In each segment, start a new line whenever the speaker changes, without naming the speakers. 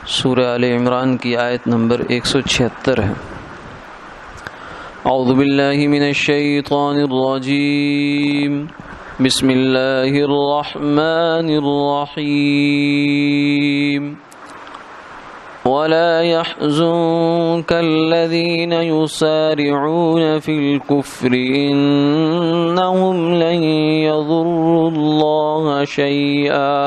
سورہ آل عمران کی آیت نمبر 176 ہے۔ اعوذ باللہ من الشیطان الرجیم، بسم اللہ الرحمن الرحیم۔ ولا يحزنك الذين يسارعون في الكفر إنهم لن يضروا الله شيئا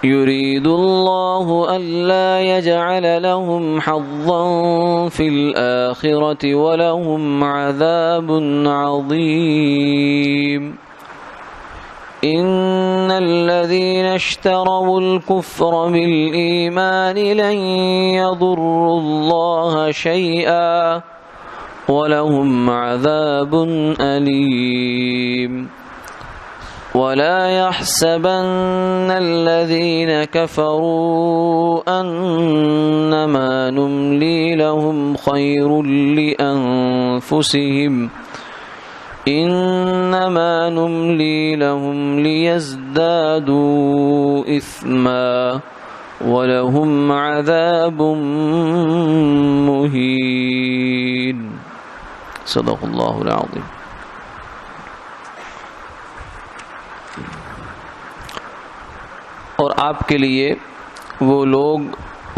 يريد الله ألا يجعل لهم حظا في الآخرة ولهم عذاب عظيم إن الذين اشتروا الكفر بالإيمان لن يضروا الله شيئا ولهم عذاب أليم ولا يحسبن الذين كفروا أنما نملي لهم خير لأنفسهم إنما نملي لهم ليزدادوا إثما ولهم عذاب مهين صدق الله العظيم۔ اور آپ کے لیے وہ لوگ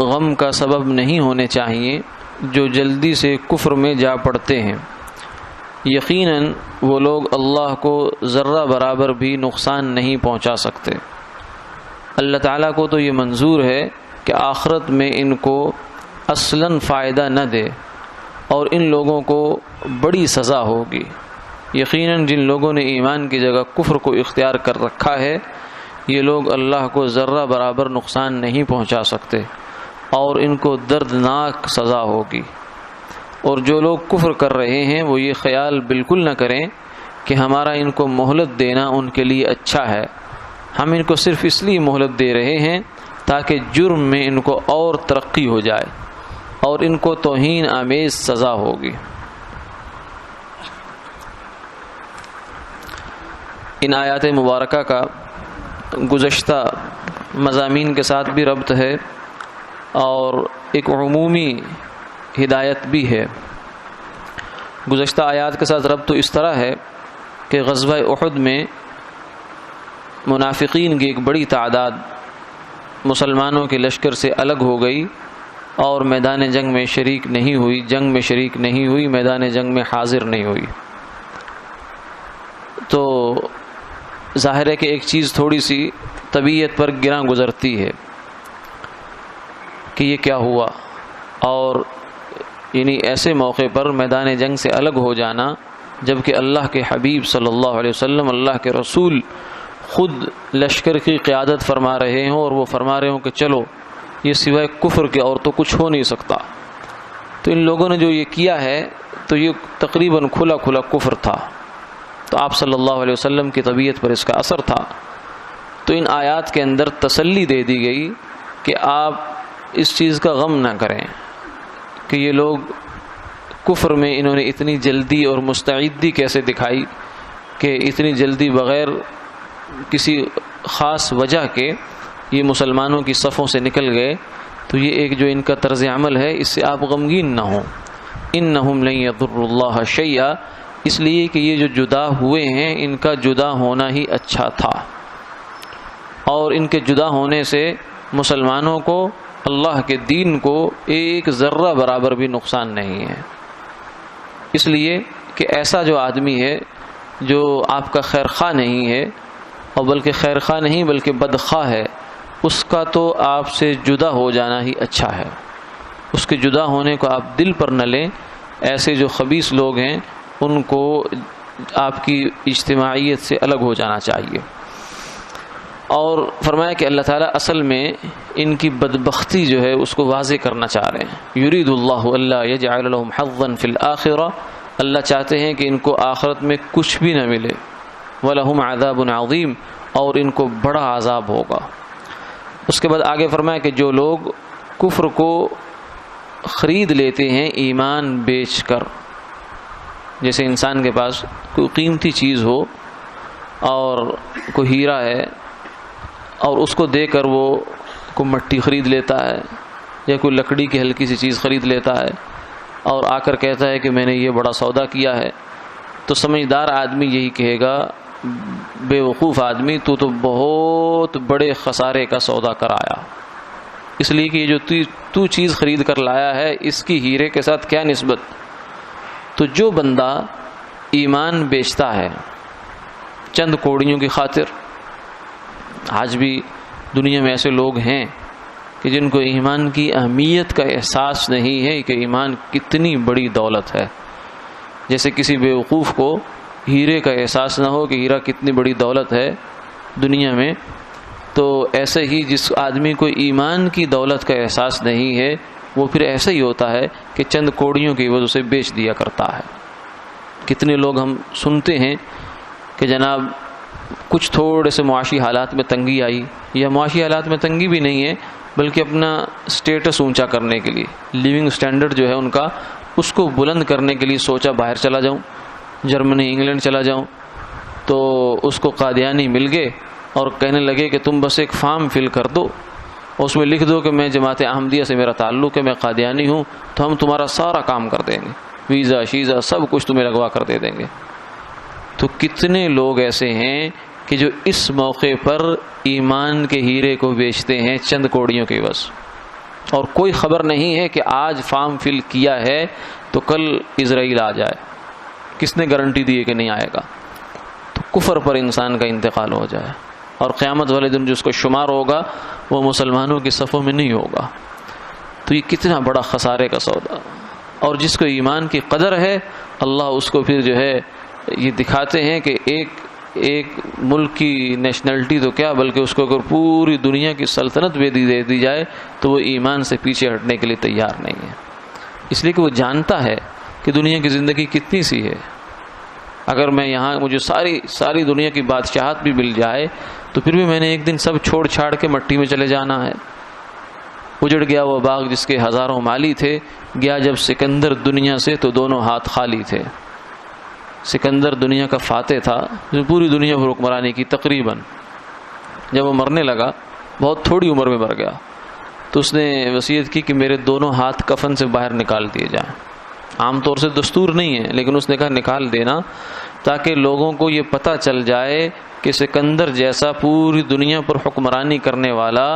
غم کا سبب نہیں ہونے چاہیے جو جلدی سے کفر میں جا پڑتے ہیں، یقیناً وہ لوگ اللہ کو ذرہ برابر بھی نقصان نہیں پہنچا سکتے۔ اللہ تعالیٰ کو تو یہ منظور ہے کہ آخرت میں ان کو اصلاً فائدہ نہ دے اور ان لوگوں کو بڑی سزا ہوگی۔ یقیناً جن لوگوں نے ایمان کی جگہ کفر کو اختیار کر رکھا ہے، یہ لوگ اللہ کو ذرہ برابر نقصان نہیں پہنچا سکتے اور ان کو دردناک سزا ہوگی۔ اور جو لوگ کفر کر رہے ہیں وہ یہ خیال بالکل نہ کریں کہ ہمارا ان کو مہلت دینا ان کے لیے اچھا ہے، ہم ان کو صرف اس لیے مہلت دے رہے ہیں تاکہ جرم میں ان کو اور ترقی ہو جائے اور ان کو توہین آمیز سزا ہوگی۔ ان آیات مبارکہ کا گزشتہ مضامین کے ساتھ بھی ربط ہے اور ایک عمومی ہدایت بھی ہے۔ گزشتہ آیات کے ساتھ ربط تو اس طرح ہے کہ غزوہ احد میں منافقین کی ایک بڑی تعداد مسلمانوں کے لشکر سے الگ ہو گئی اور میدان جنگ میں شریک نہیں ہوئی، میدان جنگ میں حاضر نہیں ہوئی۔ تو ظاہر ہے کہ ایک چیز تھوڑی سی طبیعت پر گراں گزرتی ہے کہ یہ کیا ہوا، اور یعنی ایسے موقع پر میدان جنگ سے الگ ہو جانا جبکہ اللہ کے حبیب صلی اللہ علیہ وسلم، اللہ کے رسول خود لشکر کی قیادت فرما رہے ہوں اور وہ فرما رہے ہوں کہ چلو یہ سوائے کفر کے اور تو کچھ ہو نہیں سکتا۔ تو ان لوگوں نے جو یہ کیا ہے تو یہ تقریباً کھلا کفر تھا، تو آپ صلی اللہ علیہ وسلم کی طبیعت پر اس کا اثر تھا۔ تو ان آیات کے اندر تسلی دے دی گئی کہ آپ اس چیز کا غم نہ کریں کہ یہ لوگ کفر میں انہوں نے اتنی جلدی اور مستعدی کیسے دکھائی کہ اتنی جلدی بغیر کسی خاص وجہ کے یہ مسلمانوں کی صفوں سے نکل گئے۔ تو یہ ایک جو ان کا طرز عمل ہے اس سے آپ غمگین نہ ہوں۔ انہم لن یضروا اللہ شیئا، اس لیے کہ یہ جو جدا ہوئے ہیں ان کا جدا ہونا ہی اچھا تھا، اور ان کے جدا ہونے سے مسلمانوں کو، اللہ کے دین کو ایک ذرہ برابر بھی نقصان نہیں ہے۔ اس لیے کہ ایسا جو آدمی ہے جو آپ کا خیر خواہ نہیں ہے، اور بلکہ خیر خواہ نہیں بلکہ بدخواہ ہے، اس کا تو آپ سے جدا ہو جانا ہی اچھا ہے۔ اس کے جدا ہونے کو آپ دل پر نہ لیں۔ ایسے جو خبیث لوگ ہیں ان کو آپ کی اجتماعیت سے الگ ہو جانا چاہیے۔ اور فرمایا کہ اللہ تعالیٰ اصل میں ان کی بدبختی جو ہے اس کو واضح کرنا چاہ رہے ہیں۔ یرید اللہ الا یجعل لهم حظا فی الآخرہ، اللہ چاہتے ہیں کہ ان کو آخرت میں کچھ بھی نہ ملے، ولہم عذاب عظیم، اور ان کو بڑا عذاب ہوگا۔ اس کے بعد آگے فرمایا کہ جو لوگ کفر کو خرید لیتے ہیں ایمان بیچ کر، جیسے انسان کے پاس کوئی قیمتی چیز ہو اور کوئی ہیرا ہے اور اس کو دے کر وہ کوئی مٹی خرید لیتا ہے یا کوئی لکڑی کی ہلکی سی چیز خرید لیتا ہے اور آ کر کہتا ہے کہ میں نے یہ بڑا سودا کیا ہے، تو سمجھدار آدمی یہی کہے گا، بے وقوف آدمی تو بہت بڑے خسارے کا سودا کرایا، اس لیے کہ یہ جو تو چیز خرید کر لایا ہے اس کی ہیرے کے ساتھ کیا نسبت۔ تو جو بندہ ایمان بیچتا ہے چند کوڑیوں کی خاطر، آج بھی دنیا میں ایسے لوگ ہیں کہ جن کو ایمان کی اہمیت کا احساس نہیں ہے کہ ایمان کتنی بڑی دولت ہے، جیسے کسی بیوقوف کو ہیرے کا احساس نہ ہو کہ ہیرا کتنی بڑی دولت ہے دنیا میں، تو ایسے ہی جس آدمی کو ایمان کی دولت کا احساس نہیں ہے وہ پھر ایسا ہی ہوتا ہے کہ چند کوڑیوں کی وجہ سے بیچ دیا کرتا ہے۔ کتنے لوگ ہم سنتے ہیں کہ جناب کچھ تھوڑے سے معاشی حالات میں تنگی آئی، یا معاشی حالات میں تنگی بھی نہیں ہے بلکہ اپنا سٹیٹس اونچا کرنے کے لیے، لیونگ سٹینڈرڈ جو ہے ان کا، اس کو بلند کرنے کے لیے سوچا باہر چلا جاؤں، جرمنی انگلینڈ چلا جاؤں، تو اس کو قادیانی مل گئے اور کہنے لگے کہ تم بس ایک فارم فل کر دو، اس میں لکھ دو کہ میں جماعت احمدیہ سے میرا تعلق ہے، میں قادیانی ہوں، تو ہم تمہارا سارا کام کر دیں گے، ویزا شیزا سب کچھ تمہیں لگوا کر دے دیں گے۔ تو کتنے لوگ ایسے ہیں کہ جو اس موقع پر ایمان کے ہیرے کو بیچتے ہیں چند کوڑیوں کے بس، اور کوئی خبر نہیں ہے کہ آج فارم فل کیا ہے تو کل اسرائیل آ جائے، کس نے گارنٹی دی ہے کہ نہیں آئے گا۔ تو کفر پر انسان کا انتقال ہو جائے اور قیامت والے دن جس کو شمار ہوگا وہ مسلمانوں کی صفوں میں نہیں ہوگا۔ تو یہ کتنا بڑا خسارے کا سودا، اور جس کو ایمان کی قدر ہے اللہ اس کو پھر جو ہے یہ دکھاتے ہیں کہ ایک ملک کی نیشنلٹی تو کیا بلکہ اس کو اگر پوری دنیا کی سلطنت بھی دے دی جائے تو وہ ایمان سے پیچھے ہٹنے کے لیے تیار نہیں ہے، اس لیے کہ وہ جانتا ہے کہ دنیا کی زندگی کتنی سی ہے، اگر میں یہاں مجھے ساری دنیا کی بادشاہت بھی مل جائے تو پھر بھی میں نے ایک دن سب چھوڑ چھاڑ کے مٹی میں چلے جانا ہے۔ اجڑ گیا وہ باغ جس کے ہزاروں مالی تھے، گیا جب سکندر دنیا سے تو دونوں ہاتھ خالی تھے۔ سکندر دنیا کا فاتح تھا جو پوری دنیا پر حکمرانی کی تقریباً، جب وہ مرنے لگا بہت تھوڑی عمر میں مر گیا تو اس نے وصیت کی کہ میرے دونوں ہاتھ کفن سے باہر نکال دیے جائیں۔ عام طور سے دستور نہیں ہے لیکن اس نے کہا نکال دینا، تاکہ لوگوں کو یہ پتہ چل جائے کہ سکندر جیسا پوری دنیا پر حکمرانی کرنے والا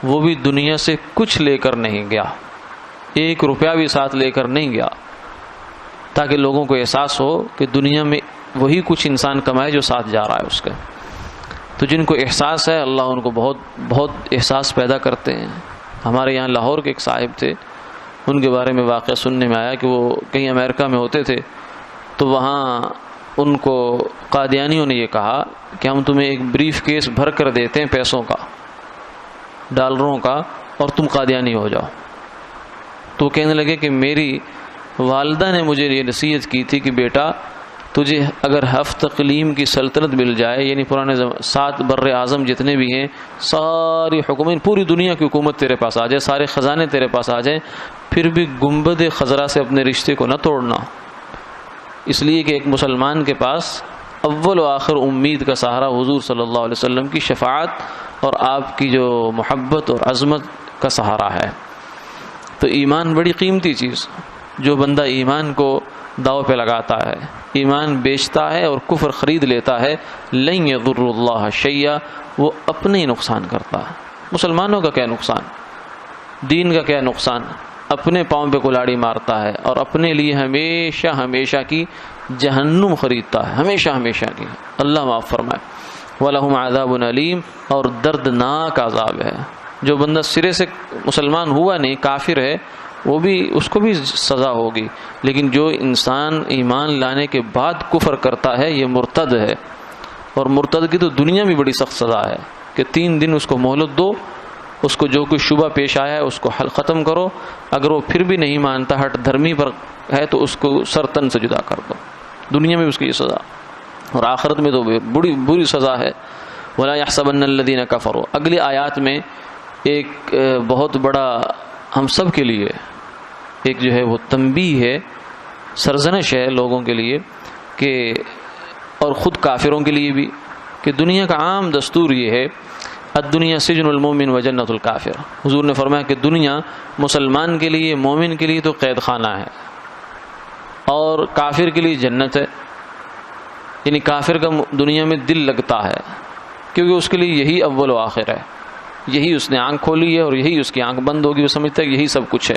وہ بھی دنیا سے کچھ لے کر نہیں گیا، 1 روپیہ بھی ساتھ لے کر نہیں گیا، تاکہ لوگوں کو احساس ہو کہ دنیا میں وہی کچھ انسان کمائے جو ساتھ جا رہا ہے اس کا۔ تو جن کو احساس ہے اللہ ان کو بہت بہت احساس پیدا کرتے ہیں۔ ہمارے یہاں لاہور کے ایک صاحب تھے، ان کے بارے میں واقعہ سننے میں آیا کہ وہ کہیں امریکہ میں ہوتے تھے، تو وہاں ان کو قادیانیوں نے یہ کہا کہ ہم تمہیں ایک بریف کیس بھر کر دیتے ہیں پیسوں کا، ڈالروں کا، اور تم قادیانی ہو جاؤ۔ تو وہ کہنے لگے کہ میری والدہ نے مجھے یہ نصیحت کی تھی کہ بیٹا تجھے اگر ہفت اقلیم کی سلطنت مل جائے، یعنی پرانے 7 بر اعظم جتنے بھی ہیں ساری حکومت، پوری دنیا کی حکومت تیرے پاس آ جائے، سارے خزانے تیرے پاس آ جائیں، پھر بھی گنبد خضرا سے اپنے رشتے کو نہ توڑنا، اس لیے کہ ایک مسلمان کے پاس اول و آخر امید کا سہارا حضور صلی اللہ علیہ وسلم کی شفاعت اور آپ کی جو محبت اور عظمت کا سہارا ہے۔ تو ایمان بڑی قیمتی چیز، جو بندہ ایمان کو داؤ پہ لگاتا ہے، ایمان بیچتا ہے اور کفر خرید لیتا ہے، لن یضر اللہ شیئا، وہ اپنے ہی نقصان کرتا ہے۔ مسلمانوں کا کیا نقصان، دین کا کیا نقصان، اپنے پاؤں پہ کلاڑی مارتا ہے اور اپنے لیے ہمیشہ ہمیشہ کی جہنم خریدتا ہے، ہمیشہ ہمیشہ کی، اللہ معاف فرمائے۔ وَلَهُمْ عَذَابٌ عَلِيمٌ، اور دردناک عذاب ہے۔ جو بندہ سرے سے مسلمان ہوا نہیں، کافر ہے، وہ بھی اس کو بھی سزا ہوگی، لیکن جو انسان ایمان لانے کے بعد کفر کرتا ہے یہ مرتد ہے، اور مرتد کی تو دنیا میں بڑی سخت سزا ہے کہ 3 دن اس کو مہلت دو، اس کو جو کوئی شبہ پیش آیا ہے اس کو حل ختم کرو، اگر وہ پھر بھی نہیں مانتا، ہٹ دھرمی پر ہے، تو اس کو سرتن سے جدا کر دو۔ دنیا میں اس کی یہ سزا، اور آخرت میں تو بڑی بری سزا ہے۔ وَلَا يَحْسَبَنَّ الَّذِينَ كَفَرُوا، اگلی آیات میں ایک بہت بڑا ہم سب کے لیے ایک جو ہے وہ تنبیہ ہے، سرزنش ہے لوگوں کے لیے کہ، اور خود کافروں کے لیے بھی، کہ دنیا کا عام دستور یہ ہے الدنیا سجن المومن و جنت الکافر. حضور نے فرمایا کہ دنیا مسلمان کے لیے، مومن کے لیے تو قید خانہ ہے اور کافر کے لیے جنت ہے. یعنی کافر کا دنیا میں دل لگتا ہے کیونکہ اس کے لیے یہی اول و آخر ہے، یہی اس نے آنکھ کھولی ہے اور یہی اس کی آنکھ بند ہوگی، وہ سمجھتا ہے کہ یہی سب کچھ ہے.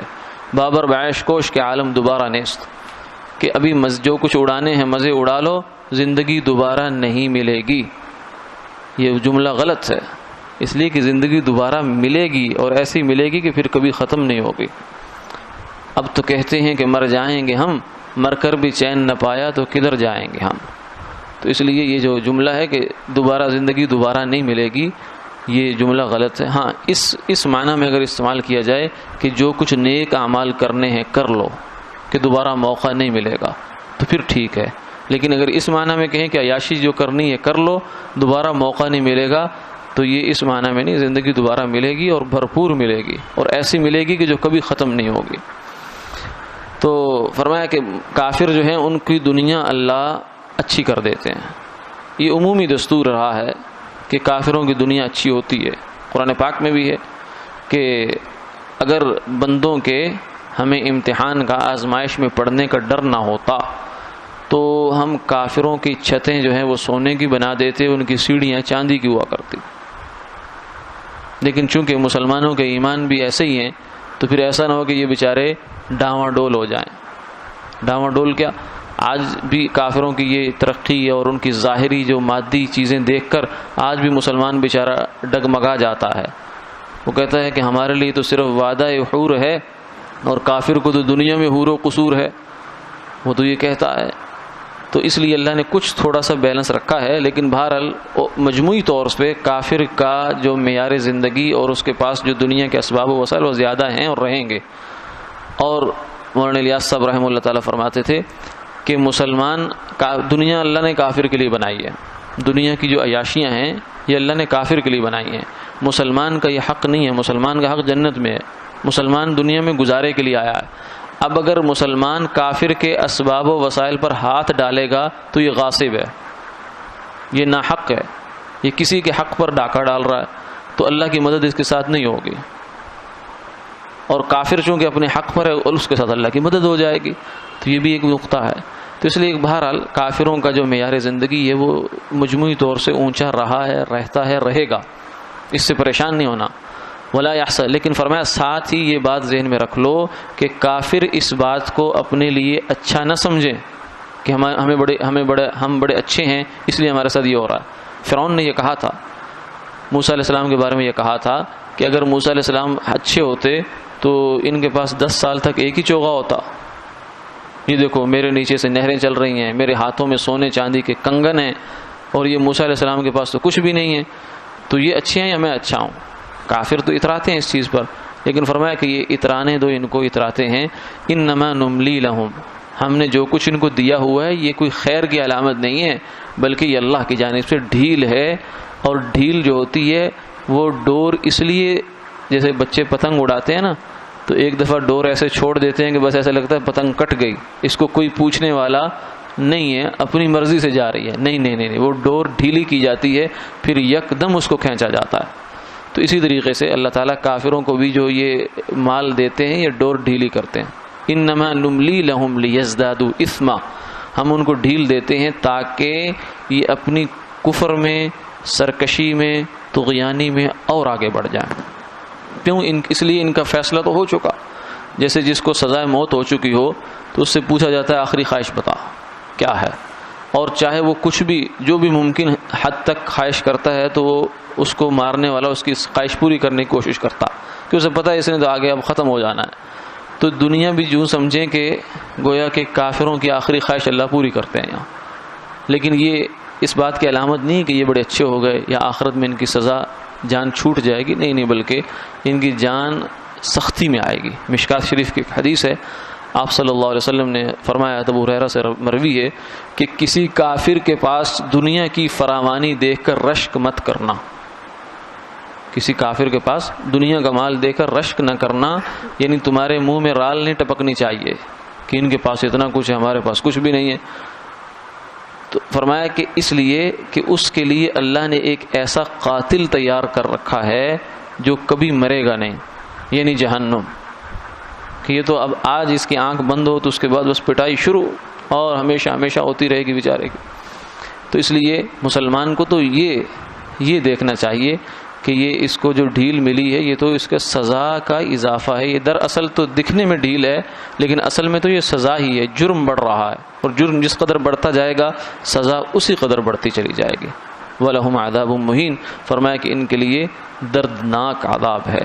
بابر بعیش کوش کے عالم دوبارہ نیست، کہ ابھی جو کچھ اڑانے ہیں مزے اڑا لو، زندگی دوبارہ نہیں ملے گی. یہ جملہ غلط ہے، اس لیے کہ زندگی دوبارہ ملے گی اور ایسی ملے گی کہ پھر کبھی ختم نہیں ہوگی. اب تو کہتے ہیں کہ مر جائیں گے ہم، مر کر بھی چین نہ پایا تو کدھر جائیں گے ہم. تو اس لیے یہ جو جملہ ہے کہ دوبارہ زندگی دوبارہ نہیں ملے گی، یہ جملہ غلط ہے. ہاں اس معنی میں اگر استعمال کیا جائے کہ جو کچھ نیک اعمال کرنے ہیں کر لو، کہ دوبارہ موقع نہیں ملے گا، تو پھر ٹھیک ہے. لیکن اگر اس معنی میں کہیں کہ عیاشی جو کرنی ہے کر لو، دوبارہ موقع نہیں ملے گا، تو یہ اس معنی میں نہیں. زندگی دوبارہ ملے گی اور بھرپور ملے گی اور ایسی ملے گی کہ جو کبھی ختم نہیں ہوگی. تو فرمایا کہ کافر جو ہیں ان کی دنیا اللہ اچھی کر دیتے ہیں. یہ عمومی دستور رہا ہے کہ کافروں کی دنیا اچھی ہوتی ہے. قرآن پاک میں بھی ہے کہ اگر بندوں کے ہمیں امتحان کا، آزمائش میں پڑنے کا ڈر نہ ہوتا تو ہم کافروں کی چھتیں جو ہیں وہ سونے کی بنا دیتے، ان کی سیڑھیاں چاندی کی ہوا کرتی. لیکن چونکہ مسلمانوں کے ایمان بھی ایسے ہی ہیں تو پھر ایسا نہ ہو کہ یہ بیچارے ڈاواں ڈول ہو جائیں. ڈاواں ڈول کیا؟ آج بھی کافروں کی یہ ترقی اور ان کی ظاہری جو مادی چیزیں دیکھ کر آج بھی مسلمان بیچارہ ڈگمگا جاتا ہے. وہ کہتا ہے کہ ہمارے لیے تو صرف وعدہ حور ہے اور کافر کو تو دنیا میں حور و قصور ہے. وہ تو یہ کہتا ہے. تو اس لیے اللہ نے کچھ تھوڑا سا بیلنس رکھا ہے. لیکن بہرحال مجموعی طور پہ کافر کا جو معیار زندگی اور اس کے پاس جو دنیا کے اسباب و وسائل وہ زیادہ ہیں اور رہیں گے. اور مولانا الیاس صاحب رحمہ اللہ تعالیٰ فرماتے تھے کہ مسلمان دنیا اللہ نے کافر کے لیے بنائی ہے. دنیا کی جو عیاشیاں ہیں یہ اللہ نے کافر کے لیے بنائی ہیں. مسلمان کا یہ حق نہیں ہے. مسلمان کا حق جنت میں ہے. مسلمان دنیا میں گزارے کے لیے آیا ہے. اب اگر مسلمان کافر کے اسباب و وسائل پر ہاتھ ڈالے گا تو یہ غاصب ہے، یہ ناحق ہے، یہ کسی کے حق پر ڈاکہ ڈال رہا ہے. تو اللہ کی مدد اس کے ساتھ نہیں ہوگی. اور کافر چونکہ اپنے حق پر ہے اور اس کے ساتھ اللہ کی مدد ہو جائے گی. تو یہ بھی ایک نقطہ ہے. تو اس لیے بہرحال کافروں کا جو معیار زندگی ہے وہ مجموعی طور سے اونچا رہا ہے، رہتا ہے، رہے گا. اس سے پریشان نہیں ہونا. ولا یحسن، لیکن فرمایا ساتھ ہی یہ بات ذہن میں رکھ لو کہ کافر اس بات کو اپنے لیے اچھا نہ سمجھیں کہ ہم بڑے اچھے ہیں اس لیے ہمارے ساتھ یہ ہو رہا ہے. فرعون نے یہ کہا تھا، موسیٰ علیہ السلام کے بارے میں یہ کہا تھا کہ اگر موسیٰ علیہ السلام اچھے ہوتے تو ان کے پاس 10 سال تک ایک ہی چوغا ہوتا. یہ دیکھو میرے نیچے سے نہریں چل رہی ہیں، میرے ہاتھوں میں سونے چاندی کے کنگن ہیں، اور یہ موسیٰ علیہ السلام کے پاس تو کچھ بھی نہیں ہے. تو یہ اچھے ہیں یا میں اچھا ہوں؟ کافر تو اتراتے ہیں اس چیز پر. لیکن فرمایا کہ یہ اترانے دو، ان کو اتراتے ہیں. انما نملی لہم، ہم نے جو کچھ ان کو دیا ہوا ہے یہ کوئی خیر کی علامت نہیں ہے بلکہ یہ اللہ کی جانب سے ڈھیل ہے. اور ڈھیل جو ہوتی ہے وہ ڈور اس لیے، جیسے بچے پتنگ اڑاتے ہیں نا تو ایک دفعہ ڈور ایسے چھوڑ دیتے ہیں کہ بس ایسا لگتا ہے پتنگ کٹ گئی، اس کو کوئی پوچھنے والا نہیں ہے، اپنی مرضی سے جا رہی ہے. نہیں، وہ ڈور ڈھیلی کی جاتی ہے پھر یکدم اس کو کھینچا جاتا ہے. تو اسی طریقے سے اللہ تعالیٰ کافروں کو بھی جو یہ مال دیتے ہیں یہ ڈور ڈھیلی کرتے ہیں. انما نملی لہم لیزدادوا اثما، ہم ان کو ڈھیل دیتے ہیں تاکہ یہ اپنی کفر میں، سرکشی میں، طغیانی میں اور آگے بڑھ جائیں. کیوں؟ اس لیے ان کا فیصلہ تو ہو چکا. جیسے جس کو سزائے موت ہو چکی ہو تو اس سے پوچھا جاتا ہے آخری خواہش بتا کیا ہے، اور چاہے وہ کچھ بھی جو بھی ممکن حد تک خواہش کرتا ہے تو وہ اس کو مارنے والا اس کی خواہش پوری کرنے کی کوشش کرتا کہ اسے پتہ ہے اس نے تو آگے اب ختم ہو جانا ہے. تو دنیا بھی یوں سمجھیں کہ گویا کہ کافروں کی آخری خواہش اللہ پوری کرتے ہیں یہاں. لیکن یہ اس بات کی علامت نہیں کہ یہ بڑے اچھے ہو گئے یا آخرت میں ان کی سزا جان چھوٹ جائے گی. نہیں، بلکہ ان کی جان سختی میں آئے گی. مشکات شریف کی ایک حدیث ہے، آپ صلی اللہ علیہ وسلم نے فرمایا، ابو ہریرہ سے مروی ہے کہ کسی کافر کے پاس دنیا کی فراوانی دیکھ کر رشک مت کرنا. کسی کافر کے پاس دنیا کا مال دے کر رشک نہ کرنا، یعنی تمہارے منہ میں رال نہیں ٹپکنی چاہیے کہ ان کے پاس اتنا کچھ ہے ہمارے پاس کچھ بھی نہیں ہے. تو فرمایا کہ اس لیے کہ اس کے لیے اللہ نے ایک ایسا قاتل تیار کر رکھا ہے جو کبھی مرے گا نہیں، یعنی جہنم، کہ یہ تو اب آج اس کی آنکھ بند ہو تو اس کے بعد بس پٹائی شروع اور ہمیشہ ہمیشہ ہوتی رہے گی بیچارے کی۔ تو اس لیے مسلمان کو تو یہ دیکھنا چاہیے کہ یہ اس کو جو ڈھیل ملی ہے یہ تو اس کے سزا کا اضافہ ہے، یہ دراصل تو دکھنے میں ڈھیل ہے لیکن اصل میں تو یہ سزا ہی ہے، جرم بڑھ رہا ہے، اور جرم جس قدر بڑھتا جائے گا سزا اسی قدر بڑھتی چلی جائے گی۔ وَلَهُمْ عَذَابٌ مُّهِينٌ، فرمایا کہ ان کے لیے دردناک عذاب ہے۔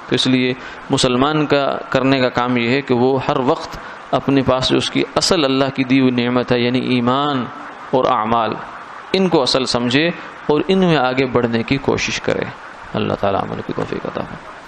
تو اس لیے مسلمان کا کرنے کا کام یہ ہے کہ وہ ہر وقت اپنے پاس جو اس کی اصل اللہ کی دی ہوئی نعمت ہے یعنی ایمان اور اعمال، ان کو اصل سمجھے اور ان میں آگے بڑھنے کی کوشش کرے۔ اللہ تعالیٰ عمل کی توفیق عطا فرمائے۔